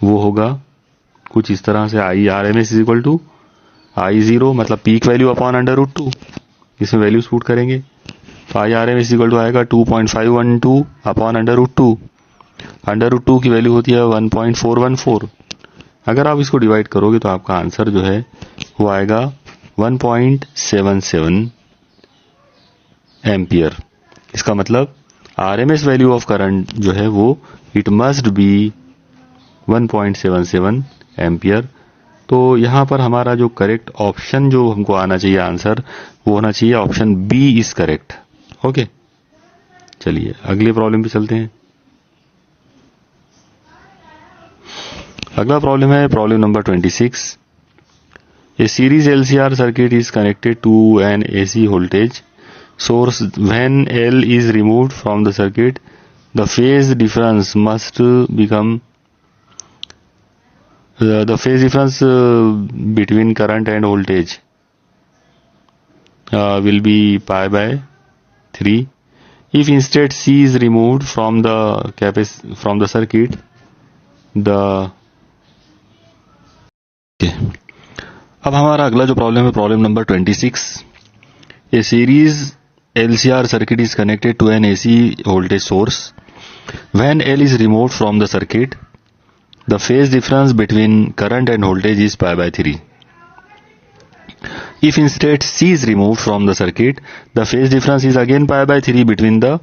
वो होगा कुछ इस तरह से, I RMS is equal to I0 मतलब पीक वैल्यू अपॉन √2, इसमें वैल्यूज पुट करेंगे तो I RMS इक्वल टू आएगा 2.512 अपॉन √2, √2 की वैल्यू होती है 1.414। अगर आप इसको डिवाइड करोगे तो आपका आंसर जो है वो आएगा 1.77 एम्पियर। इसका मतलब RMS वैल्यू ऑफ करंट जो है वो इट मस्ट बी 1.77 एम्पियर। तो यहां पर हमारा जो करेक्ट ऑप्शन जो हमको आना चाहिए आंसर वो होना चाहिए option B is correct. Okay, चलिए अगले प्रॉब्लम पे चलते हैं। अगला प्रॉब्लम है problem number 26। A series LCR circuit is connected to an AC voltage source. When L is removed from the circuit, the phase difference must become the phase difference between current and voltage will be pi by 3. If instead C is removed from the circuit, the अब हमारा अगला जो problem है problem number 26। A series LCR circuit is connected to an AC voltage source. When L is removed from the circuit, the phase difference between current and voltage is pi by 3. If instead C is removed from the circuit, the phase difference is again pi by 3 between the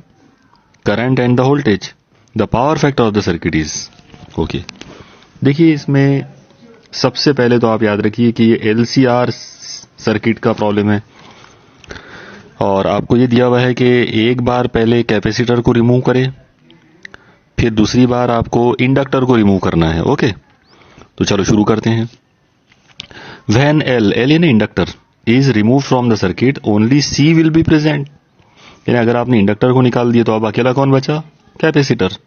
current and the voltage. The power factor of the circuit is okay. देखिए इसमें सबसे पहले तो आप याद रखिए कि ये LCR सर्किट का प्रॉब्लम है, और आपको ये दिया हुआ है कि एक बार पहले कैपेसिटर को रिमूव करें, फिर दूसरी बार आपको इंडक्टर को रिमूव करना है। ओके, तो चलो शुरू करते हैं। When L यानी inductor is remove from the circuit, only C will be present. यानी अगर आपने इंडक्टर को निकाल दिया तो अब अकेला कौन बचा, capacitor.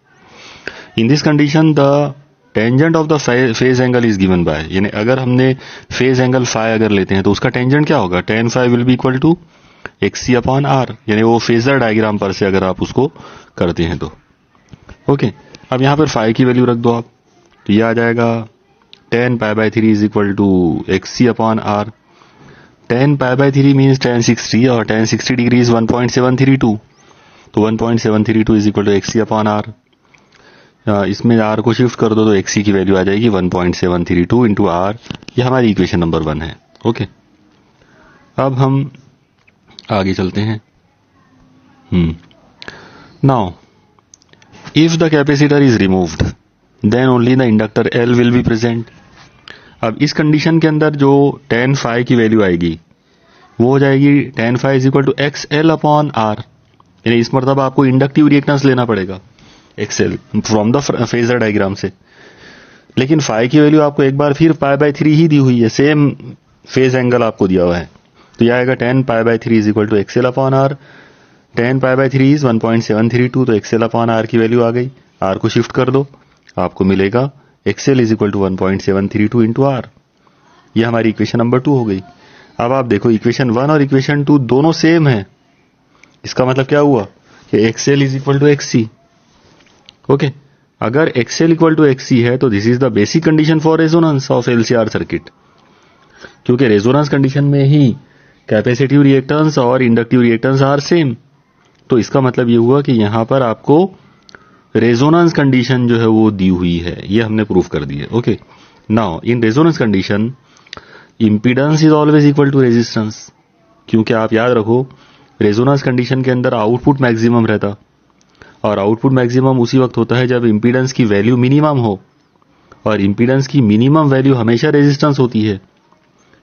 In this condition the tangent of the phase angle is given by, यानी अगर हमने फेज एंगल फाई अगर लेते हैं तो उसका टेंजेंट क्या होगा, tan phi will be equal to XC upon R, यानी वो फेजर डायग्राम पर से अगर आप उसको करते हैं तो ओके। अब यहां पर फाई की वैल्यू रख दो आप, तो ये आ जाएगा tan pi by 3 is equal to XC upon R। tan pi by 3 means tan 60 और tan 60 डिग्री इज 1.732, तो 1.732 is equal to XC upon R। इसमें R को शिफ्ट कर दो तो XC की वैल्यू आ जाएगी 1.732 इंटू R। ये हमारी इक्वेशन नंबर 1 है। ओके, अब हम आगे चलते हैं। Now if the capacitor is removed then only the inductor L will be present. अब इस कंडीशन के अंदर जो tan phi की वैल्यू आएगी वो हो जाएगी tan phi is equal to XL upon R, यानी इस मतलब आपको इंडक्टिव रिएक्टेंस लेना पड़ेगा XL from the phasor diagram से। लेकिन phi की वैल्यू आपको एक बार फिर π/3 ही दी हुई है, सेम फेज एंगल आपको दिया हुआ है, तो यह आएगा tan π/3 is equal to XL upon R। tan π/3 is 1.732, तो XL अपॉन R की वैल्यू आ गई, R को शिफ्ट कर दो, आपको मिलेगा XL is equal to 1.732 into R। यह हमारी इक्वेशन नंबर 2 हो गई। अब आप देखो इक्वेशन 1 और इक्वेशन 2 दोनों सेम है, इसका मतलब क्या हुआ कि XL is equal to XC। Okay, अगर XL इक्वल टू XC है तो this is the basic condition for resonance of LCR circuit, क्योंकि रेजोनेंस कंडीशन में ही कैपेसिटिव रिएक्टेंस और इंडक्टिव रिएक्टेंस आर सेम। तो इसका मतलब ये हुआ कि यहां पर आपको रेजोनेंस कंडीशन जो है वो दी हुई है, ये हमने प्रूफ कर दी है। Okay, now in resonance condition impedance is always equal to resistance, क्योंकि आप याद रखो रेजोनेंस कंडीशन के अंदर आउटपुट मैक्सिमम रहता, और आउटपुट मैक्सिमम उसी वक्त होता है जब इंपीडेंस की वैल्यू मिनिमम हो, और इंपीडेंस की मिनिमम वैल्यू हमेशा रेजिस्टेंस होती है।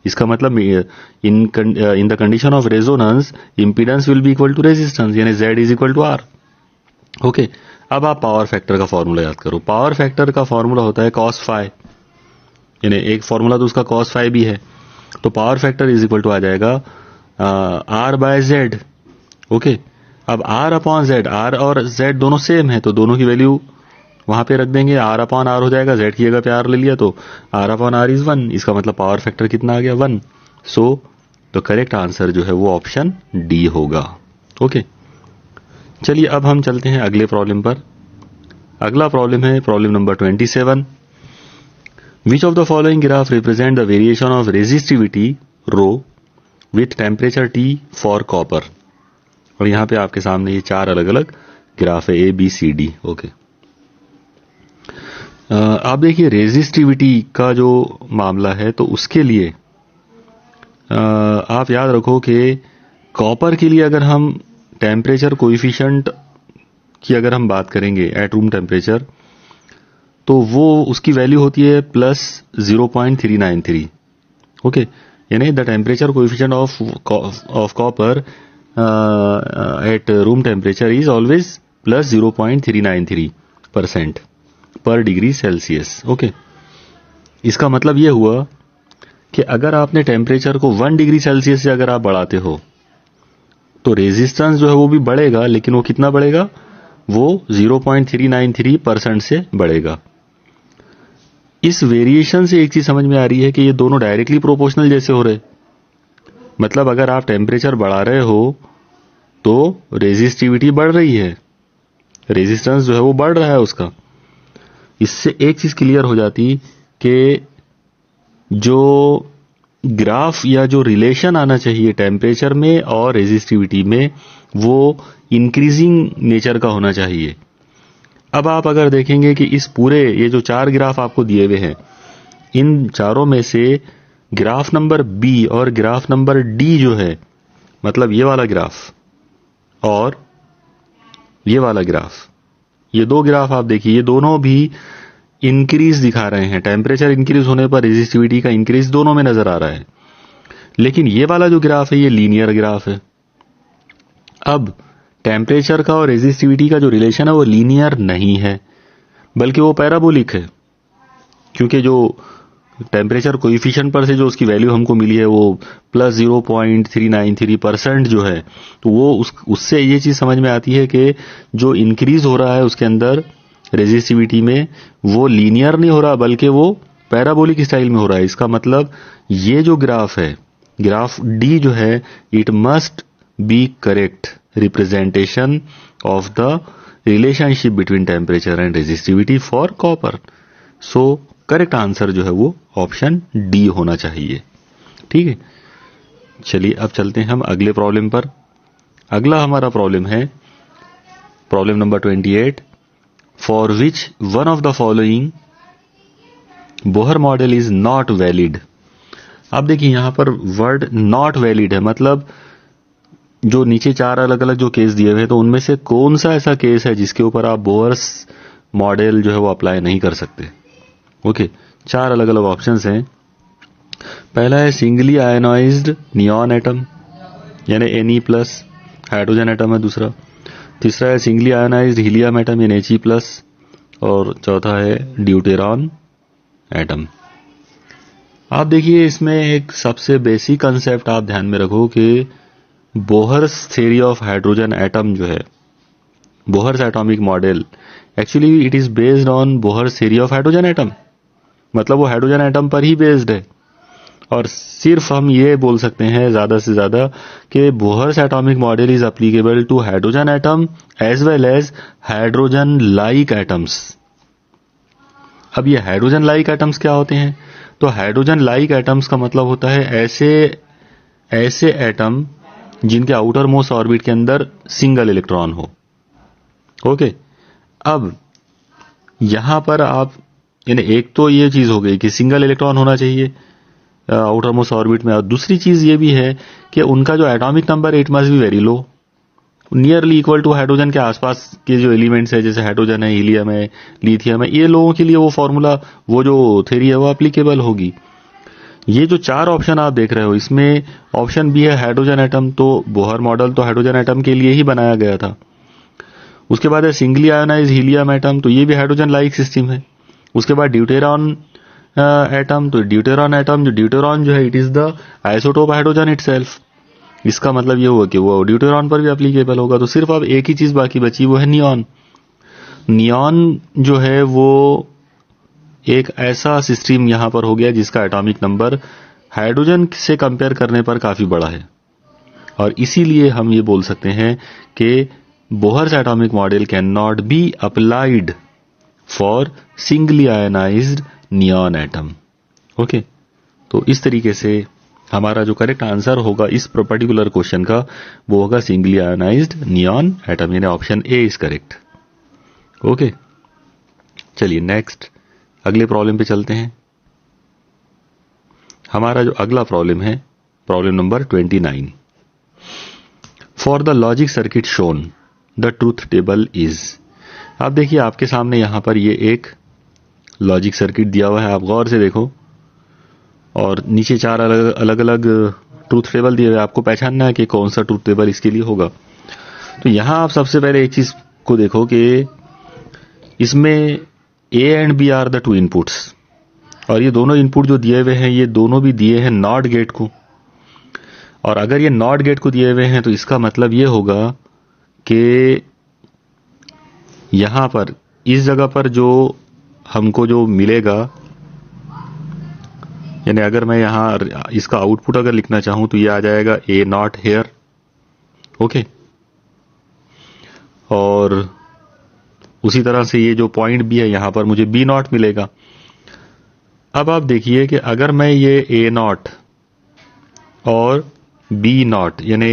इसका मतलब in the condition of resonance impedance will be equal to resistance, यानी Z is equal to R। Okay, अब आप पावर फैक्टर का फॉर्मूला याद करो। पावर फैक्टर का फॉर्मूला होता है cos phi, यानी एक फॉर्मूला तो उसका cos phi भी है, तो power factor is equal to आ जाएगा R/Z। ओके, अब R अपॉन Z, R और Z दोनों सेम है, तो दोनों की वैल्यू वहां पे रख देंगे, R अपॉन R हो जाएगा, Z की जगह पे R ले लिया तो R अपॉन R इज 1, इसका मतलब पावर फैक्टर कितना आ गया 1। सो द करेक्ट आंसर जो है वो ऑप्शन डी होगा। ओके, चलिए अब हम चलते हैं अगले प्रॉब्लम पर। अगला प्रॉब्लम है problem number 27। Which of the following graph represent the variation of resistivity rho with temperature T for copper. और यहां पे आपके सामने ये 4 अलग अलग ग्राफ है ABCD। ओके, आप देखिए रेजिस्टिविटी का जो मामला है तो उसके लिए आप याद रखो कि कॉपर के लिए अगर हम टेम्परेचर कोएफिशिएंट की अगर हम बात करेंगे एट रूम टेम्परेचर, तो वो उसकी वैल्यू होती है प्लस 0.393। ओके, यानी the temperature coefficient of copper at room temperature is always plus 0.393% पर डिग्री सेल्सियस। ओके, इसका मतलब यह हुआ कि अगर आपने टेम्परेचर को 1 डिग्री सेल्सियस से अगर आप बढ़ाते हो तो रेजिस्टेंस जो है वो भी बढ़ेगा, लेकिन वो कितना बढ़ेगा, वो 0.393% से बढ़ेगा। इस वेरिएशन से एक चीज समझ में आ रही है कि ये दोनों डायरेक्टली प्रोपोर्शनल जैसे हो रहे, मतलब अगर आप टेम्परेचर बढ़ा रहे हो तो रेजिस्टिविटी बढ़ रही है, रेजिस्टेंस जो है वो बढ़ रहा है उसका। इससे एक चीज क्लियर हो जाती कि जो ग्राफ या जो रिलेशन आना चाहिए टेम्परेचर में और रेजिस्टिविटी में वो इंक्रीजिंग नेचर का होना चाहिए। अब आप अगर देखेंगे कि इस पूरे ये जो 4 ग्राफ आपको दिए हुए हैं, इन चारों में से ग्राफ नंबर B और ग्राफ नंबर D जो है, मतलब ये वाला ग्राफ और ये वाला ग्राफ, ये 2 ग्राफ आप देखिए, ये दोनों भी इंक्रीज दिखा रहे हैं। टेम्परेचर इंक्रीज होने पर रेजिस्टिविटी का इंक्रीज दोनों में नजर आ रहा है। लेकिन ये वाला जो ग्राफ है ये लीनियर ग्राफ है। अब टेम्परेचर का और रेजिस्टिविटी का जो रिलेशन है वो लीनियर नहीं है, बल्कि वो पैराबोलिक है, क्योंकि जो टेम्परेचर कोएफिशिएंट पर से जो उसकी वैल्यू हमको मिली है वो प्लस 0.393% जो है, तो वो उससे ये चीज समझ में आती है कि जो इंक्रीज हो रहा है उसके अंदर रेजिस्टिविटी में वो लीनियर नहीं हो रहा, बल्कि वो पैराबोलिक स्टाइल में हो रहा है। इसका मतलब ये जो ग्राफ है, ग्राफ D जो है, it must B correct representation of the relationship between temperature and resistivity for copper. So correct answer जो है वो ऑप्शन D होना चाहिए। ठीक है, चलिए अब चलते हैं हम अगले प्रॉब्लम पर। अगला हमारा प्रॉब्लम है problem number 28, for which one of the following Bohr model is not valid. अब देखिए यहां पर वर्ड नॉट वैलिड है, मतलब जो नीचे 4 अलग अलग जो केस दिए हुए हैं, तो उनमें से कौन सा ऐसा केस है जिसके ऊपर आप बोहर्स मॉडल जो है वो अप्लाई नहीं कर सकते? ओके, 4 अलग अलग ऑप्शंस हैं। पहला है सिंगली आयनाइज्ड नियॉन एटम, यानी Ne+, हाइड्रोजन एटम है दूसरा। तीसरा है सिंगली आयनाइज्ड हीलियम एटम, यानी He+, और चौथा है ड्यूटेरॉन एटम। आप देखिए, इसमें एक सबसे बेसिक कंसेप्ट आप ध्यान में रखो कि Bohr's theory of hydrogen atom जो है, Bohr's atomic model, actually it is based on Bohr's theory of hydrogen atom. मतलब वो हाइड्रोजन एटम पर ही बेस्ड है। और सिर्फ हम ये बोल सकते हैं ज्यादा से ज्यादा कि Bohr's atomic model is applicable to hydrogen atom as well as hydrogen like atoms. अब ये हाइड्रोजन लाइक एटम्स क्या होते हैं? तो हाइड्रोजन लाइक एटम्स का मतलब होता है ऐसे एटम जिनके आउटर मोस्ट ऑर्बिट के अंदर सिंगल इलेक्ट्रॉन हो। ओके, अब यहां पर आप, यानी एक तो ये चीज हो गई कि सिंगल इलेक्ट्रॉन होना चाहिए आउटर मोस्ट ऑर्बिट में, और दूसरी चीज ये भी है कि उनका जो atomic number it must be very low, nearly equal to hydrogen के आसपास के जो एलिमेंट्स है, जैसे हाइड्रोजन है, हीलियम है, लिथियम है, ये लोगों के लिए वो फॉर्मूला, वो जो थ्योरी है वो एप्लीकेबल होगी। ये जो 4 ऑप्शन आप देख रहे हो, इसमें ऑप्शन बी है हाइड्रोजन एटम, तो बोहर मॉडल तो हाइड्रोजन एटम के लिए ही बनाया गया था। उसके बाद है सिंगली आयोनाइज हीलियम एटम, तो ये भी हाइड्रोजन लाइक सिस्टम है। उसके बाद ड्यूटेरॉन एटम, तो ड्यूटेरॉन एटम, जो ड्यूटेरॉन जो है it is the isotope hydrogen itself. इसका मतलब ये हुआ कि वो ड्यूटेरॉन पर भी एप्लीकेबल होगा। तो सिर्फ अब एक ही चीज बाकी बची, वो है नियॉन। नियॉन जो है वो एक ऐसा सिस्टम यहां पर हो गया जिसका एटॉमिक नंबर हाइड्रोजन से कंपेयर करने पर काफी बड़ा है, और इसीलिए हम ये बोल सकते हैं कि Bohr's atomic model can not be applied for singly ionised neon atom. Okay, तो इस तरीके से हमारा जो करेक्ट आंसर होगा इस पर्टिकुलर क्वेश्चन का, वो होगा सिंगली आयनाइज्ड नियॉन एटम, यानी option A is correct. Okay, चलिए नेक्स्ट अगले प्रॉब्लम पे चलते हैं। हमारा जो अगला प्रॉब्लम है, problem number 29। For the logic circuit shown the truth table is. आप देखिए, आपके सामने यहां पर ये एक लॉजिक सर्किट दिया हुआ है, आप गौर से देखो, और नीचे 4 अलग अलग ट्रूथ टेबल दिए हुए। आपको पहचानना है कि कौन सा ट्रूथ टेबल इसके लिए होगा। तो यहां आप सबसे पहले एक चीज को देखो कि इसमें A and B are the 2 inputs, और ये दोनों इनपुट जो दिए हुए हैं, ये दोनों भी दिए हैं नॉट गेट को। और अगर ये नॉट गेट को दिए हुए हैं, तो इसका मतलब ये होगा कि यहां पर इस जगह पर जो हमको जो मिलेगा, यानी अगर मैं यहां इसका आउटपुट अगर लिखना चाहूं तो ये आ जाएगा A0 हेयर। ओके, और उसी तरह से ये जो पॉइंट भी है, यहां पर मुझे B0 मिलेगा। अब आप देखिए कि अगर मैं ये A0 और B0, यानी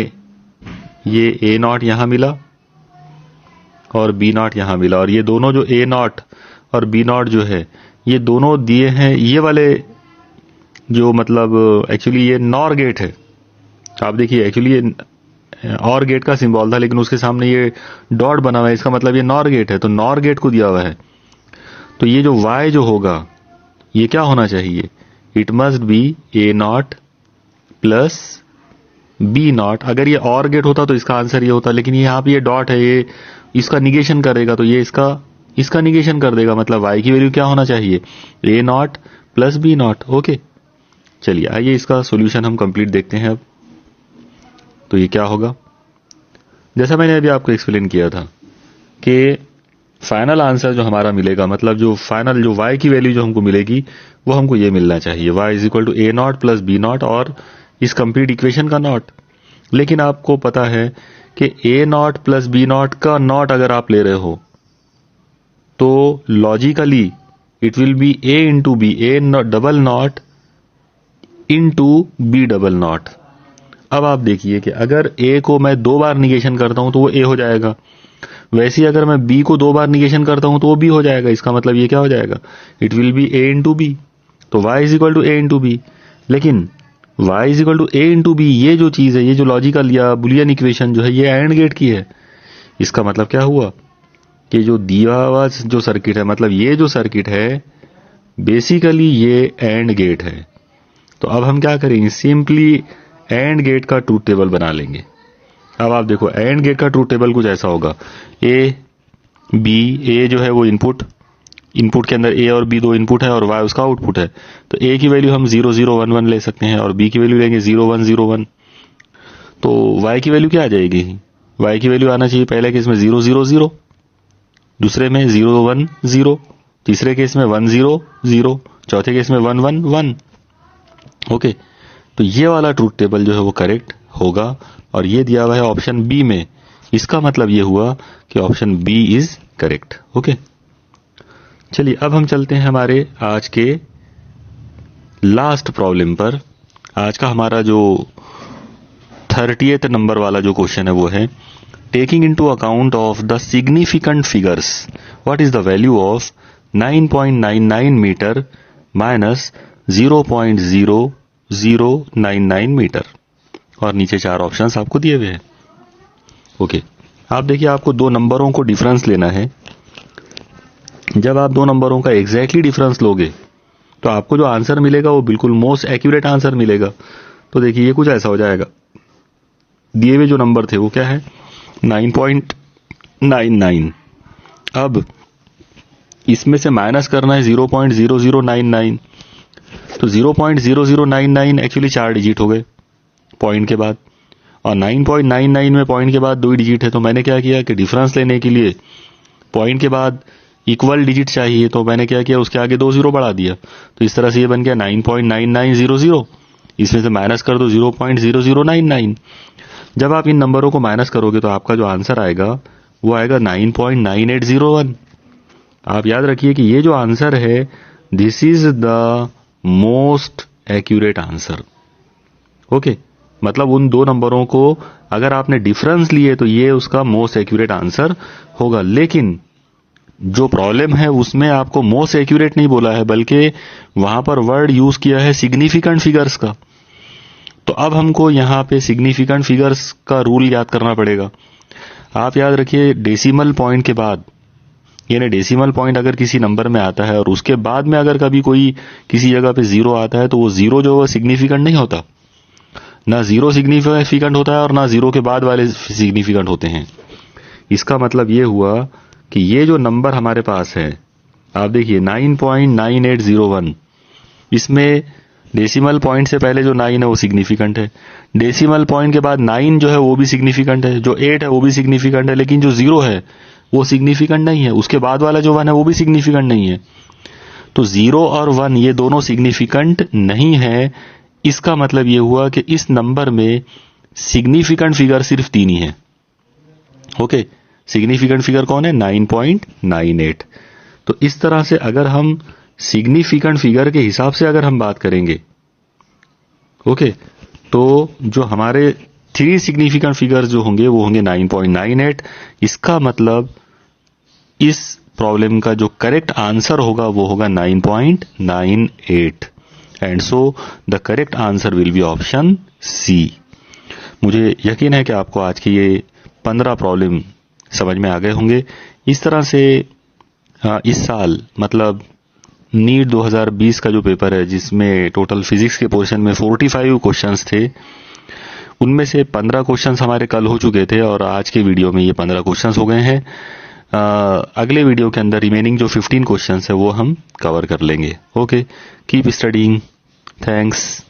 ये A0 यहां मिला और B0 यहां मिला, और ये दोनों जो A0 और B0 जो है, ये दोनों दिए हैं ये वाले, जो मतलब एक्चुअली ये नॉर गेट है। आप देखिए, एक्चुअली ये और गेट का सिंबल था, लेकिन उसके सामने ये डॉट बना हुआ है, इसका मतलब ये नॉर गेट है, तो नॉर गेट को दिया हुआ है। तो ये जो y जो होगा, ये क्या होना चाहिए? It must B A0 plus B0। अगर ये और गेट होता तो इसका आंसर ये होता, लेकिन यहाँ पे ये डॉट है, ये इसका निगेशन करेगा, तो ये इसका निगेशन कर देगा। मतलब y की वैल्यू क्या होना चाहिए? A0 plus B0। ओके, चलिए आइए इसका सॉल्यूशन हम कंप्लीट देखते हैं अब। तो ये क्या होगा, जैसा मैंने अभी आपको एक्सप्लेन किया था कि फाइनल आंसर जो हमारा मिलेगा, मतलब जो फाइनल जो y की वैल्यू जो हमको मिलेगी, वो हमको ये मिलना चाहिए, y is equal to A0 plus B0 और इस कंप्लीट इक्वेशन का नॉट। लेकिन आपको पता है कि A0 प्लस B0 का नॉट अगर आप ले रहे हो तो logically it will be A into B, A double not into B double not. अब आप देखिए कि अगर A को मैं 2 बार निगेशन करता हूं तो वो A हो जाएगा, वैसे ही अगर मैं B को 2 बार निगेशन करता हूं तो वो B हो जाएगा। इसका मतलब ये क्या हो जाएगा? It will be A into B, तो y is equal to A into B. लेकिन y is equal to a into B, ये जो चीज है, ये जो लॉजिकल या बुलियन इक्वेशन जो है ये एंड गेट की है। इसका मतलब क्या हुआ कि जो दिया हुआ जो सर्किट है, मतलब ये जो सर्किट है बेसिकली ये एंड गेट है। तो अब हम क्या करेंगे, सिंपली एंड गेट का ट्रूथ टेबल बना लेंगे। अब आप देखो एंड गेट का ट्रूथ टेबल कुछ ऐसा होगा, ए बी, ए जो है वो इनपुट के अंदर ए और बी दो इनपुट है और वाई उसका आउटपुट है। तो ए की वैल्यू हम 0 0 1 1 ले सकते हैं और बी की वैल्यू लेंगे 0 1 0 1। तो वाई की वैल्यू क्या आ जाएगी, वाई की वैल्यू आना चाहिए पहले केस में 0 0 0, दूसरे में 0 1 0, तीसरे केस में 1 0 0, चौथे केस में 1 1 1। ओके, तो ये वाला ट्रूथ टेबल जो है वो करेक्ट होगा और ये दिया हुआ है ऑप्शन बी में। इसका मतलब ये हुआ कि option B is correct. Okay, चलिए अब हम चलते हैं हमारे आज के लास्ट प्रॉब्लम पर। आज का हमारा जो 30th नंबर वाला जो क्वेश्चन है वो है, taking into account of the significant figures what is the value of 9.99 metre minus 0.0099 metre. और नीचे 4 ऑप्शंस आपको दिए हुए हैं। ओके, आप देखिए आपको दो नंबरों को डिफरेंस लेना है। जब आप दो नंबरों का एग्जैक्टली डिफरेंस लोगे तो आपको जो आंसर मिलेगा वो बिल्कुल मोस्ट एक्यूरेट आंसर मिलेगा। तो देखिए ये कुछ ऐसा हो जाएगा, दिए हुए जो नंबर थे वो क्या है 9.99। अब इसमें से माइनस करना है 0.0099। तो 0.0099 एक्चुअली 4 डिजिट हो गए पॉइंट के बाद, और 9.99 में पॉइंट के बाद 2 डिजिट है। तो मैंने क्या किया कि डिफरेंस लेने के लिए पॉइंट के बाद इक्वल डिजिट चाहिए, तो मैंने क्या किया उसके आगे 2 जीरो बढ़ा दिया। तो इस तरह से ये बन गया 9.9900। इसमें से माइनस कर दो 0.0099। जब आप इन नंबरों को माइनस करोगे तो आपका जो आंसर आएगा वो आएगा 9.9801। आप याद रखिए कि ये जो आंसर है this is the most accurate answer. Okay, मतलब उन दो नंबरों को अगर आपने डिफरेंस लिए तो ये उसका मोस्ट एक्यूरेट आंसर होगा। लेकिन जो प्रॉब्लम है उसमें आपको मोस्ट एक्यूरेट नहीं बोला है, बल्कि वहां पर वर्ड यूज किया है सिग्निफिकेंट फिगर्स का। तो अब हमको यहां पे सिग्निफिकेंट फिगर्स का रूल याद करना पड़ेगा। आप याद रखिए डेसिमल पॉइंट के बाद, यानी डेसिमल पॉइंट अगर किसी नंबर में आता है और उसके बाद में अगर कभी कोई किसी जगह पे 0 आता है तो वो 0 जो है सिग्निफिकेंट नहीं होता। ना 0 सिग्निफिकेंट होता है और ना 0 के बाद वाले सिग्निफिकेंट होते हैं। इसका मतलब ये हुआ कि ये जो नंबर हमारे पास है, आप देखिए 9.9801, इसमें डेसिमल पॉइंट से पहले जो 9 है वो सिग्निफिकेंट है, डेसिमल पॉइंट के बाद 9 जो है वो भी सिग्निफिकेंट है, जो 8 है वो भी सिग्निफिकेंट है, लेकिन जो 0 है वो सिग्निफिकेंट नहीं है, उसके बाद वाला जो 1 है वो भी सिग्निफिकेंट नहीं है। तो 0 और 1 ये दोनों सिग्निफिकेंट नहीं है। इसका मतलब ये हुआ कि इस नंबर में सिग्निफिकेंट फिगर सिर्फ 3 ही है। ओके, सिग्निफिकेंट फिगर कौन है 9.98। तो इस तरह से अगर हम सिग्निफिकेंट फिगर के हिसाब से अगर हम बात करेंगे, ओके, तो जो हमारे 3 सिग्निफिकेंट फिगर जो होंगे वो होंगे 9.98। इसका मतलब इस प्रॉब्लम का जो करेक्ट आंसर होगा वो होगा 9.98 and so the correct answer will be option C. मुझे यकीन है कि आपको आज की ये 15 प्रॉब्लम समझ में आ गए होंगे। इस तरह से इस साल मतलब नीट 2020 का जो पेपर है जिसमें टोटल फिजिक्स के पोर्शन में 45 क्वेश्चंस थे, उनमें से 15 क्वेश्चंस हमारे कल हो चुके थे और आज के वीडियो में ये 15 क्वेश्चंस हो गए हैं। अगले वीडियो के अंदर रिमेनिंग जो 15 क्वेश्चंस है वो हम कवर कर लेंगे। Okay, keep studying, thanks.